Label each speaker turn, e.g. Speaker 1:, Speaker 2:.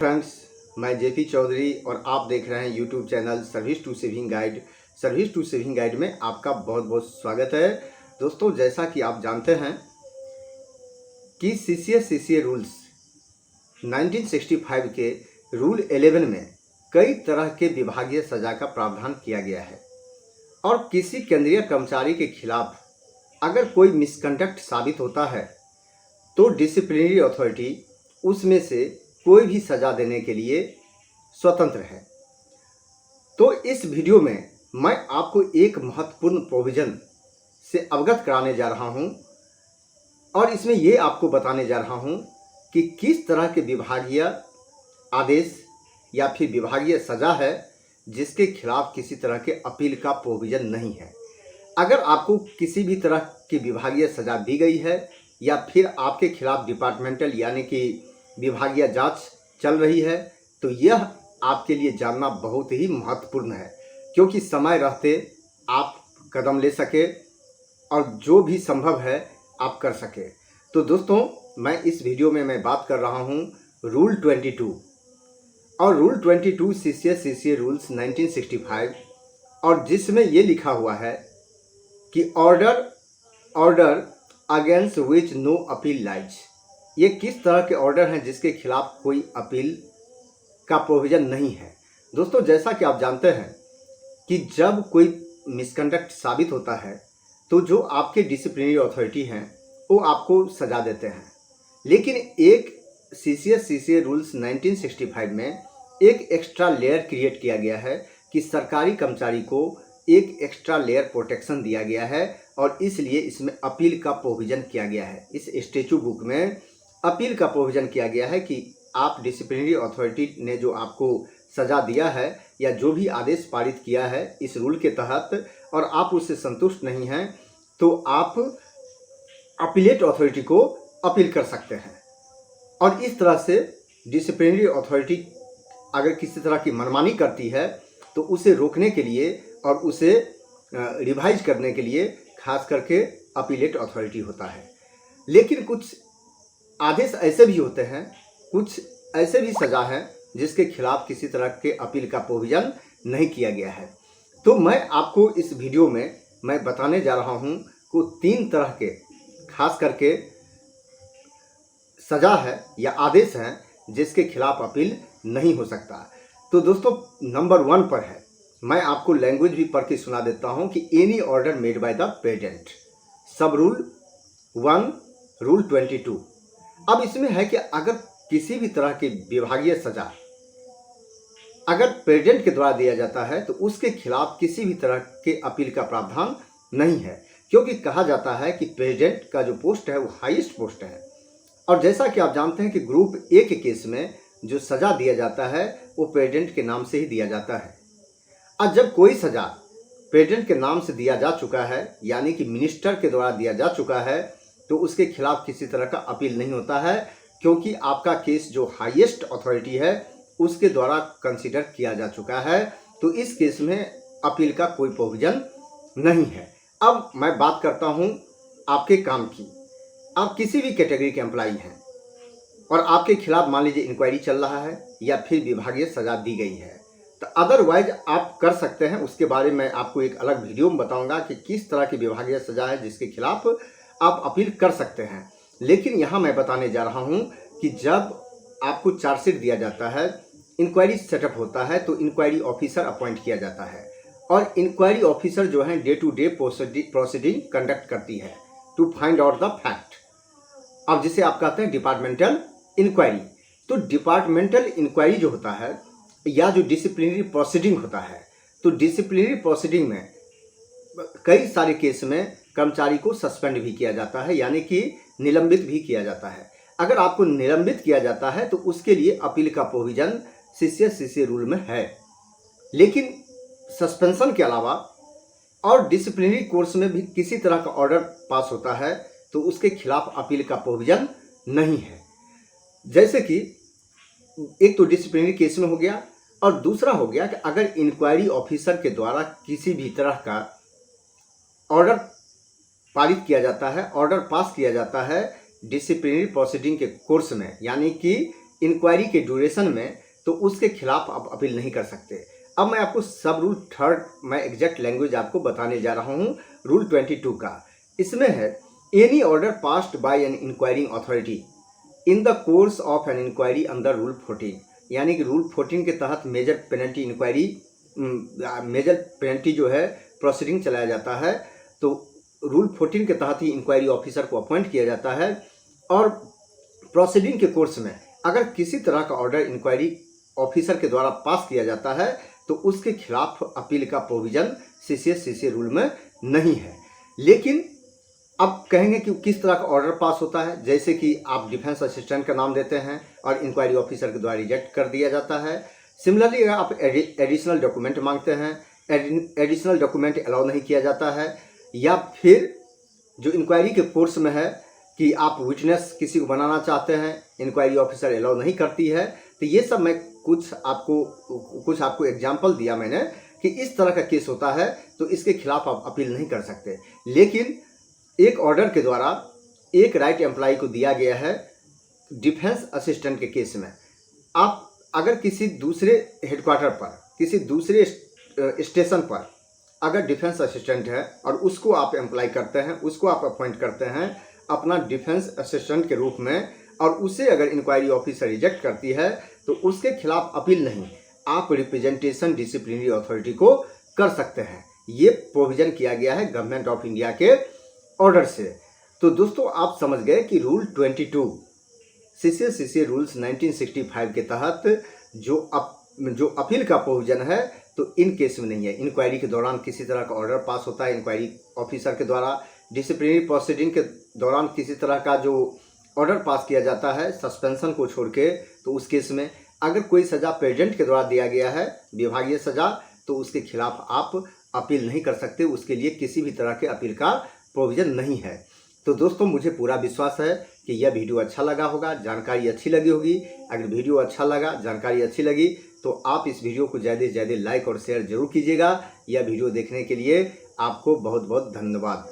Speaker 1: Friends, मैं JP Chaudhary और आप देख रहे हैं YouTube channel service to saving guide. Service to saving guide में आपका बहुत बहुत स्वागत है। दोस्तों, जैसा कि आप जानते हैं कि सीसीए रूल्स 1965 के रूल 11 में कई तरह के विभागीय सजा का प्रावधान किया गया है और किसी केंद्रीय कर्मचारी के खिलाफ अगर कोई मिसकंडक्ट साबित होता है तो डिसिप्लिनरी अथॉरिटी उसमें से कोई भी सजा देने के लिए स्वतंत्र है। तो इस वीडियो में मैं आपको एक महत्वपूर्ण प्रोविजन से अवगत कराने जा रहा हूं और इसमें ये आपको बताने जा रहा हूं कि किस तरह के विभागीय आदेश या फिर विभागीय सजा है जिसके खिलाफ किसी तरह के अपील का प्रोविजन नहीं है। अगर आपको किसी भी तरह की विभागीय सजा दी गई है या फिर आपके खिलाफ डिपार्टमेंटल यानी कि विभागीय जांच चल रही है तो यह आपके लिए जानना बहुत ही महत्वपूर्ण है, क्योंकि समय रहते आप कदम ले सके और जो भी संभव है आप कर सके। तो दोस्तों, मैं इस वीडियो में मैं बात कर रहा हूं रूल 22 और रूल 22 सीसीए रूल्स 1965 और जिसमें ये लिखा हुआ है कि order against which no appeal lies. ये किस तरह के ऑर्डर हैं जिसके खिलाफ कोई अपील का प्रोविज़न नहीं है। दोस्तों, जैसा कि आप जानते हैं कि जब कोई मिसकंडक्ट साबित होता है तो जो आपके डिसिप्लिनरी अथॉरिटी हैं वो आपको सजा देते हैं, लेकिन एक सीसीए रूल्स 1965 में एक एक्स्ट्रा लेयर क्रिएट किया गया है कि सरकारी कर्मचारी को एक एक्स्ट्रा लेयर प्रोटेक्शन दिया गया है और इसलिए इसमें अपील का प्रोविज़न किया गया है। इस स्टैट्यूट बुक में अपील का प्रोविज़न किया गया है कि आप डिसिप्लिनरी अथॉरिटी ने जो आपको सज़ा दिया है या जो भी आदेश पारित किया है इस रूल के तहत और आप उससे संतुष्ट नहीं हैं तो आप अपीलेट अथॉरिटी को अपील कर सकते हैं। और इस तरह से डिसिप्लिनरी अथॉरिटी अगर किसी तरह की मनमानी करती है तो उसे रोकने के लिए और उसे रिवाइज करने के लिए खास करके अपीलेट अथॉरिटी होता है। लेकिन कुछ आदेश ऐसे भी होते हैं, कुछ ऐसे भी सज़ा है जिसके खिलाफ किसी तरह के अपील का प्रोविज़न नहीं किया गया है। तो मैं आपको इस वीडियो में मैं बताने जा रहा हूं कि 3 तरह के खास करके सज़ा है या आदेश हैं जिसके खिलाफ अपील नहीं हो सकता। तो दोस्तों, नंबर 1 पर है, मैं आपको लैंग्वेज भी पढ़ के सुना देता हूं कि any order made by the president, सब रूल 1 रूल 22। अब इसमें है कि अगर किसी भी तरह की विभागीय सजा अगर प्रेसिडेंट के द्वारा दिया जाता है तो उसके खिलाफ किसी भी तरह के अपील का प्रावधान नहीं है, क्योंकि कहा जाता है कि प्रेसिडेंट का जो पोस्ट है वो हाईएस्ट पोस्ट है। और जैसा कि आप जानते हैं कि ग्रुप ए के केस में जो सजा दिया जाता है वो प्रेसिडेंट के नाम से ही दिया जाता है। और जब कोई सजा प्रेसिडेंट के नाम से दिया जा चुका है यानी कि मिनिस्टर के द्वारा दिया जा चुका है तो उसके खिलाफ किसी तरह का अपील नहीं होता है, क्योंकि आपका केस जो हाईएस्ट अथॉरिटी है उसके द्वारा कंसीडर किया जा चुका है। तो इस केस में अपील का कोई प्रोविज़न नहीं है। अब मैं बात करता हूं आपके काम की। आप किसी भी कैटेगरी के एम्प्लॉई हैं और आपके खिलाफ मान लीजिए इंक्वायरी चल रहा है या फिर विभागीय सजा दी गई है तो अदरवाइज आप कर सकते हैं। उसके बारे में आपको एक अलग वीडियो में बताऊंगा कि किस तरह की विभागीय सजा है जिसके खिलाफ आप अपील कर सकते हैं। लेकिन यहाँ मैं बताने जा रहा हूँ कि जब आपको चार्जशीट दिया जाता है, इंक्वायरी सेटअप होता है तो इंक्वायरी ऑफिसर अपॉइंट किया जाता है और इंक्वायरी ऑफिसर जो है day to day proceeding conduct करती है to find out the fact. अब जिसे आप कहते हैं डिपार्टमेंटल इंक्वायरी। तो डिपार्टमेंटल इंक्वायरी जो होता है या जो डिसिप्लिनरी प्रोसीडिंग होता है, तो डिसिप्लिनरी प्रोसीडिंग में कई सारे केस में कर्मचारी को सस्पेंड भी किया जाता है यानी कि निलंबित भी किया जाता है। अगर आपको निलंबित किया जाता है तो उसके लिए अपील का प्रोविज़न सीसीए रूल में है। लेकिन सस्पेंशन के अलावा और डिसिप्लिनरी कोर्स में भी किसी तरह का ऑर्डर पास होता है तो उसके खिलाफ अपील का प्रोविज़न नहीं है। जैसे कि एक तो डिसिप्लिनरी केस में हो गया और दूसरा हो गया कि अगर इंक्वायरी ऑफिसर के द्वारा किसी भी तरह का ऑर्डर पारित किया जाता है, ऑर्डर पास किया जाता है डिसिप्लिनरी प्रोसीडिंग के कोर्स में, यानी कि इंक्वायरी के ड्यूरेशन में, तो उसके खिलाफ आप अपील नहीं कर सकते। अब मैं आपको सब रूल थर्ड, मैं एग्जैक्ट लैंग्वेज आपको बताने जा रहा हूँ रूल 22 का। इसमें है, any order passed by an inquiring authority in the course of an inquiry under rule 14, यानी कि रूल 14 के तहत major penalty inquiry, major penalty जो है प्रोसीडिंग चलाया जाता है। तो रूल 14 के तहत ही इंक्वायरी ऑफिसर को अपॉइंट किया जाता है। और प्रोसीडिंग के कोर्स में अगर किसी तरह का ऑर्डर इंक्वायरी ऑफिसर के द्वारा पास किया जाता है तो उसके खिलाफ अपील का प्रोविजन सीसीए रूल में नहीं है। लेकिन अब कहेंगे कि किस तरह का ऑर्डर पास होता है, जैसे कि आप डिफेंस असिस्टेंट का नाम देते हैं और इंक्वायरी ऑफिसर के द्वारा रिजेक्ट कर दिया जाता है। सिमिलरली अगर आप एडिशनल डॉक्यूमेंट मांगते हैं, एडिशनल डॉक्यूमेंट अलाउ नहीं किया जाता है, या फिर जो इंक्वायरी के कोर्स में है कि आप विटनेस किसी को बनाना चाहते हैं, इंक्वायरी ऑफिसर अलाउ नहीं करती है, तो ये सब मैं कुछ आपको एग्जाम्पल दिया मैंने कि इस तरह का केस होता है तो इसके खिलाफ आप अपील नहीं कर सकते। लेकिन एक ऑर्डर के द्वारा एक राइट एम्प्लॉय को दिया गया है डिफेंस असिस्टेंट के केस में। आप अगर किसी दूसरे हेडक्वार्टर पर, किसी दूसरे स्टेशन पर अगर डिफेंस असिस्टेंट है और उसको आप एम्प्लॉय करते हैं, उसको आप अपॉइंट करते हैं अपना डिफेंस असिस्टेंट के रूप में, और उसे अगर इंक्वायरी ऑफिसर रिजेक्ट करती है तो उसके खिलाफ अपील नहीं, आप रिप्रेजेंटेशन डिसिप्लिनरी अथॉरिटी को कर सकते हैं। ये प्रोविजन किया गया है गवर्नमेंट ऑफ इंडिया के ऑर्डर से। तो दोस्तों आप समझ गए कि रूल 22 सीसीए रूल्स 1965 के तहत जो अपील का प्रोविजन है तो इन केस में नहीं है। इंक्वायरी के दौरान किसी तरह का ऑर्डर पास होता है इंक्वायरी ऑफिसर के द्वारा, डिसिप्लिनरी प्रोसीडिंग के दौरान किसी तरह का जो ऑर्डर पास किया जाता है सस्पेंशन को छोड़ के, तो उस केस में अगर कोई सज़ा प्रेजेंट के द्वारा दिया गया है विभागीय सज़ा, तो उसके खिलाफ आप अपील नहीं कर सकते, उसके लिए किसी भी तरह के अपील का प्रोविज़न नहीं है। तो दोस्तों मुझे पूरा विश्वास है कि यह वीडियो अच्छा लगा होगा, जानकारी अच्छी लगी होगी। अगर वीडियो अच्छा लगा, जानकारी अच्छी लगी तो आप इस वीडियो को ज़्यादा से ज़्यादा लाइक और शेयर जरूर कीजिएगा। यह वीडियो देखने के लिए आपको बहुत बहुत धन्यवाद।